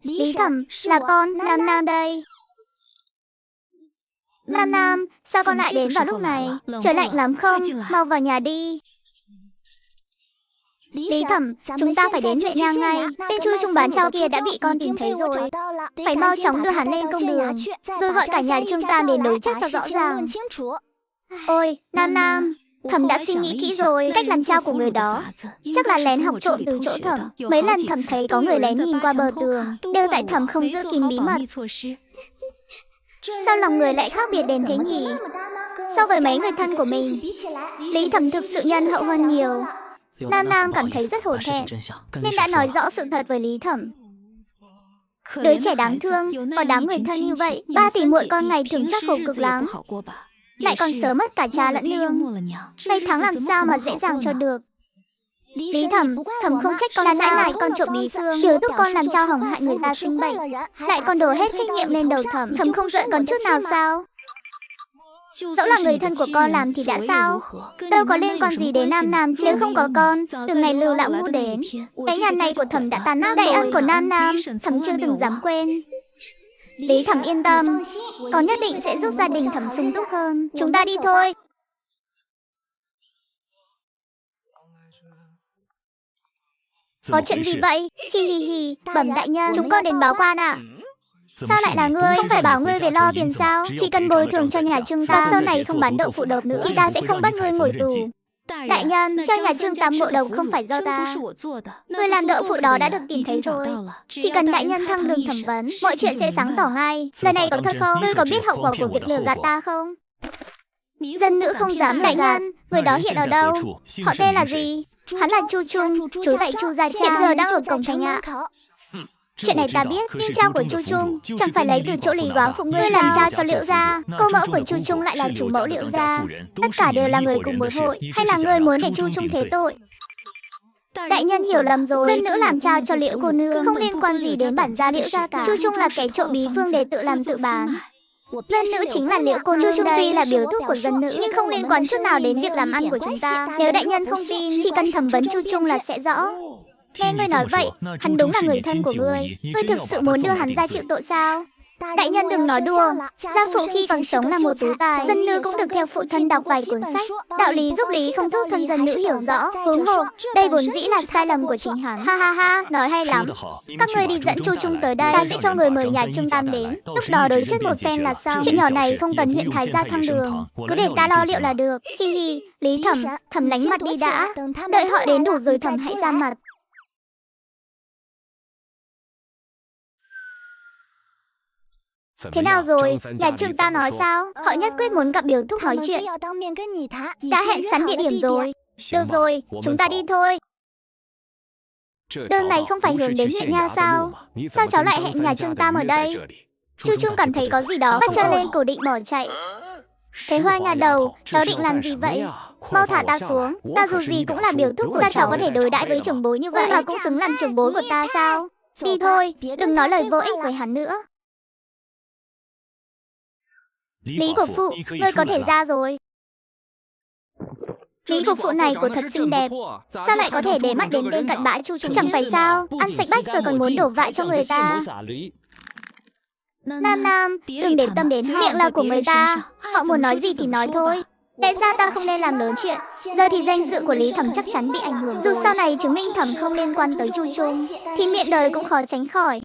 [SPEAKER 1] Lý Thẩm, là con, Nam đây. Nam, sao con lại đến vào lúc này? Trời lạnh lắm không? Mau vào nhà đi. Lý Thẩm, chúng ta phải đến huyện Nha ngay. Tên Chu Trung bán trao kia đã bị con tìm thấy rồi. Phải mau chóng đưa hắn lên công đường, rồi gọi cả nhà Trương Tam đến đối chất cho rõ ràng. Ôi, Nam, Thẩm đã suy nghĩ kỹ rồi. Cách làm trao của người đó chắc là lén học trộm từ chỗ Thẩm. Mấy lần Thẩm thấy có người lén nhìn qua bờ tường, đều tại Thẩm không giữ kín bí mật. Sao lòng người lại khác biệt đến thế nhỉ? So với mấy người thân của mình, Lý Thẩm thực sự nhân hậu hơn nhiều. Nam cảm thấy rất hổ thẹn, nên đã nói rõ sự thật với Lý Thẩm. Đứa trẻ đáng thương, có đám người thân như vậy, ba tỷ muội con ngày thường chắc khổ cực lắm. Lại còn sớm mất cả cha lẫn nương. Ngày tháng làm sao mà dễ dàng cho được. Lý Thẩm không trách con là nãy lại con trộm bí phương, điều thúc con làm cho hỏng hại người ta sinh bệnh, lại còn đổ hết trách nhiệm lên đầu Thẩm. Thẩm không giận con chút nào sao? Dẫu là người thân của con làm thì đã sao? Đâu có liên quan gì đến Nam chứ. Nếu không có con, từ ngày Lưu Lão Ngũ đến, cái nhà này của Thẩm đã tan nát rồi. Đại ân của Nam, Thẩm chưa từng dám quên. Lý Thẩm yên tâm, con nhất định sẽ giúp gia đình Thẩm sung túc hơn. Chúng ta đi thôi. Có chuyện gì vậy? Hi hi hi, bẩm đại nhân, chúng con đến báo quan ạ. Sao lại là ngươi? Không phải bảo ngươi về lo tiền sao? Chỉ cần bồi thường cho nhà Trương Tam, sau này không bán đậu phụ độc nữa, thì ta sẽ không bắt ngươi ngồi tù. Đại nhân, cho nhà Trương Tam ngộ độc không phải do ta. Người làm đậu phụ đó đã được tìm thấy rồi. Chỉ cần đại nhân thăng đường thẩm vấn, mọi chuyện sẽ sáng tỏ ngay. Lần này có thật không? Ngươi có biết hậu quả của việc lừa gạt ta không? Dân nữ không dám. Đại nhân, người đó hiện ở đâu? Họ tên là gì? Hắn là Chu Trung, trú tại Chu Gia Trang, hiện giờ đang ở cổng thành ạ. Chuyện này ta biết, nhưng trao của Chu Trung chẳng phải lấy từ chỗ Lý góa phụ ngươi làm trao cho Liễu gia. Cô mẫu của Chu Trung lại là chủ mẫu Liễu gia. Tất cả đều là người cùng một hội, hay là ngươi muốn để Chu Trung thế tội? Đại nhân hiểu lầm rồi, dân nữ làm trao cho Liễu cô nương không liên quan gì đến bản gia Liễu gia cả. Chu Trung là kẻ trộm bí phương để tự làm tự bán. Dân nữ chính là Liễu cô nương. Chu Trung tuy là biểu thúc của dân nữ, nhưng không liên quan chút nào đến việc làm ăn của chúng ta. Nếu đại nhân không tin, chỉ cần thẩm vấn Chu Trung là sẽ rõ. Nghe ngươi nói vậy, hắn đúng là người thân của ngươi. Ngươi thực sự muốn đưa hắn ra chịu tội sao? Đại nhân đừng nói đùa. Gia phụ khi còn sống là một tú tài. Dân nữ cũng được theo phụ thân đọc vài cuốn sách. Đạo lý giúp lý không giúp thân dân nữ hiểu rõ. Huống hồ, đây vốn dĩ là sai lầm của chính hắn. Ha, nói hay lắm. Các ngươi đi dẫn Chu Trung tới đây, ta sẽ cho người mời nhà Trương Tam đến. Lúc đó đối chất một phen là xong. Chuyện nhỏ này không cần huyện Thái gia thăng đường, cứ để ta lo liệu là được. Hi hi, Lý Thẩm lánh mặt đi đã. Đợi họ đến đủ rồi Thẩm hãy ra mặt. Thế nào rồi? Nhà Trương ta nói sao? Họ nhất quyết muốn gặp biểu thúc nói chuyện. Đã hẹn sẵn địa điểm rồi. Được rồi, chúng ta đi thôi. Đường này không phải hướng đến huyện Nha sao? Sao cháu lại hẹn nhà Trương Tam ở đây? Chu Trung cảm thấy có gì đó bắt chân lên cổ định bỏ chạy. Thế Hoa nhà đầu, cháu định làm gì vậy? Mau thả ta xuống, ta dù gì cũng là biểu thúc của cháu, có thể đối đãi với trưởng bối như vậy mà cũng xứng làm trưởng bối của ta sao? Đi thôi, đừng nói lời vô ích với hắn nữa. Lý của phụ, ngươi có thể ra rồi. Lý của phụ này của thật xinh đẹp. Sao lại có thể để mắt đến tên cặn bã Chu Trung? Chẳng phải sao, ăn sạch bách rồi còn muốn đổ vạ cho người ta. Nam Nam, đừng để tâm đến họ, miệng là của người ta. Họ muốn nói gì thì nói thôi. Tại sao ta không nên làm lớn chuyện? Giờ thì danh dự của Lý Thẩm chắc chắn bị ảnh hưởng. Dù sau này chứng minh Thẩm không liên quan tới Chu Trung, thì miệng đời cũng khó tránh khỏi.